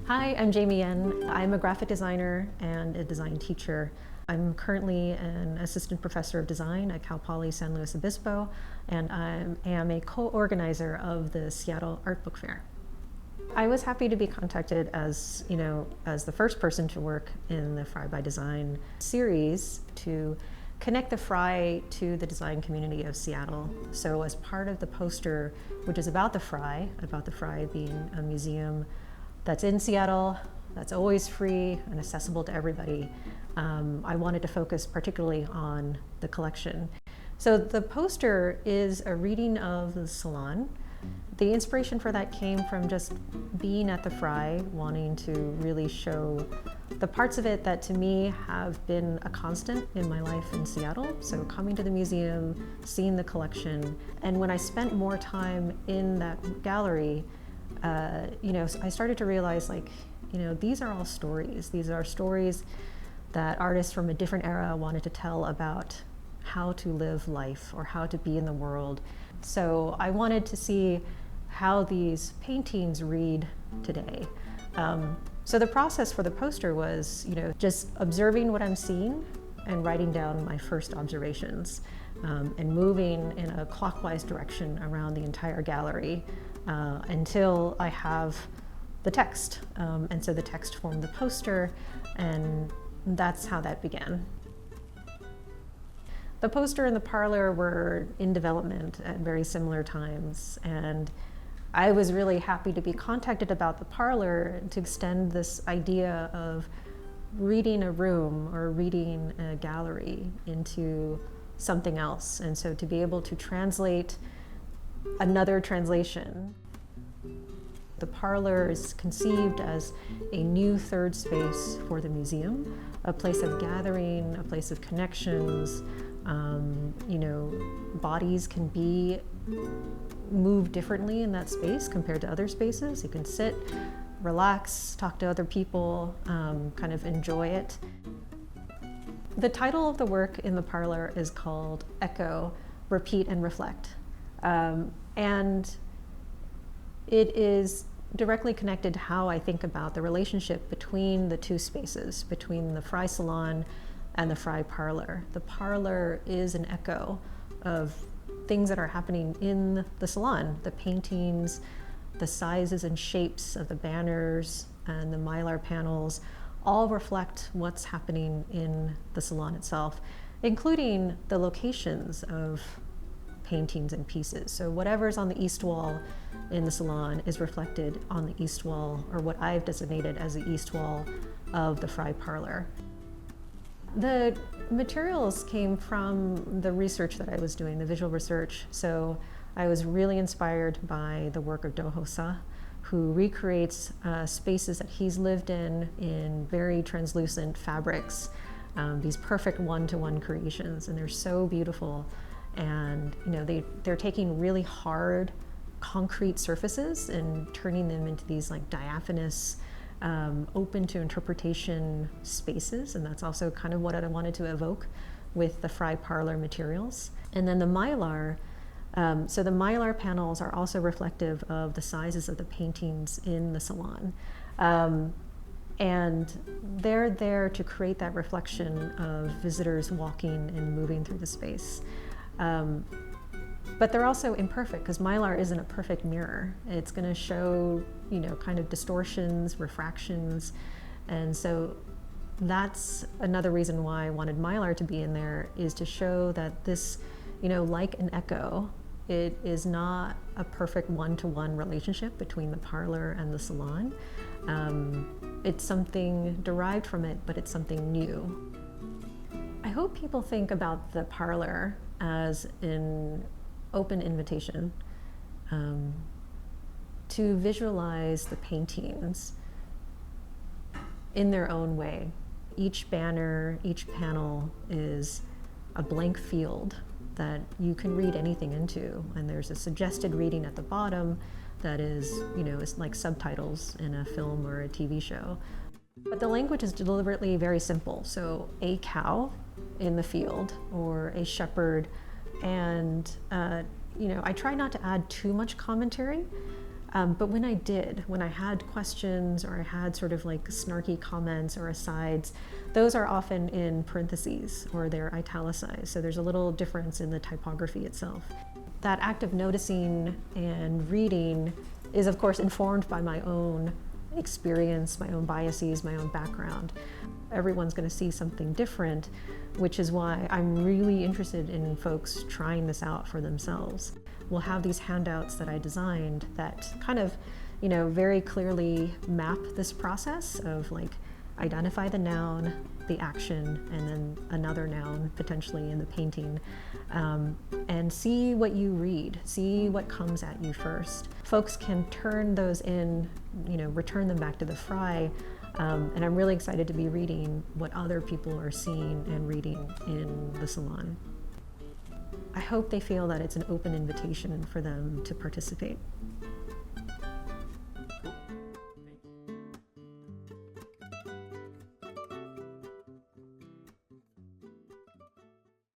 Hi, I'm Jayme Yen. I'm a graphic designer and a design teacher. I'm currently an assistant professor of design at Cal Poly San Luis Obispo, and I am a co-organizer of the Seattle Art Book Fair. I was happy to be contacted as the first person to work in the Frye by Design series to connect the Frye to the design community of Seattle. So as part of the poster, which is about the Frye being a museum that's in Seattle, that's always free and accessible to everybody, I wanted to focus particularly on the collection. So the poster is a reading of the Salon. The inspiration for that came from just being at the Frye, wanting to really show the parts of it that to me have been a constant in my life in Seattle. So coming to the museum, seeing the collection, and when I spent more time in that gallery, I started to realize these are all stories. These are stories that artists from a different era wanted to tell about how to live life or how to be in the world. So I wanted to see how these paintings read today. So the process for the poster was, just observing what I'm seeing and writing down my first observations and moving in a clockwise direction around the entire gallery until I have the text. And so the text formed the poster, and that's how that began. The poster and the parlor were in development at very similar times, and I was really happy to be contacted about the parlor to extend this idea of reading a room or reading a gallery into something else, and so to be able to translate another translation. The parlor is conceived as a new third space for the museum, a place of gathering, a place of connections. Bodies can be moved differently in that space compared to other spaces. You can sit, relax, talk to other people, kind of enjoy it. The title of the work in the parlor is called Echo, Repeat and Reflect. And it is directly connected to how I think about the relationship between the two spaces, between the Frye Salon and the Frye Parlor. The parlor is an echo of things that are happening in the salon. The paintings, the sizes and shapes of the banners and the mylar panels all reflect what's happening in the salon itself, including the locations of paintings and pieces. So whatever's on the east wall in the salon is reflected on the east wall, or what I've designated as the east wall of the Frye Parlor. The materials came from the research that I was doing, the visual research. So I was really inspired by the work of Do Ho-sa, who recreates spaces that he's lived in very translucent fabrics, these perfect one-to-one creations, and they're so beautiful. And they're taking really hard concrete surfaces and turning them into these diaphanous, open to interpretation spaces, and that's also kind of what I wanted to evoke with the Frye Parlor materials. And then the mylar, so the mylar panels are also reflective of the sizes of the paintings in the salon. And they're there to create that reflection of visitors walking and moving through the space. But they're also imperfect, because mylar isn't a perfect mirror. It's going to show, kind of distortions, refractions. And so that's another reason why I wanted mylar to be in there, is to show that this, like an echo, it is not a perfect one-to-one relationship between the parlor and the salon. It's something derived from it, but it's something new. I hope people think about the parlor as an open invitation to visualize the paintings in their own way. Each banner, each panel is a blank field that you can read anything into, and there's a suggested reading at the bottom that is, is like subtitles in a film or a TV show. But the language is deliberately very simple. So a cow in the field, or a shepherd, and I try not to add too much commentary. But when I had questions or I had sort of like snarky comments or asides, those are often in parentheses or they're italicized. So there's a little difference in the typography itself. That act of noticing and reading is of course informed by my own experience, my own biases, my own background. Everyone's going to see something different, which is why I'm really interested in folks trying this out for themselves. We'll have these handouts that I designed that kind of, very clearly map this process of like identify the noun, the action, and then another noun potentially in the painting, and see what you read, see what comes at you first. Folks can turn those in, return them back to the Frye, and I'm really excited to be reading what other people are seeing and reading in the salon. I hope they feel that it's an open invitation for them to participate.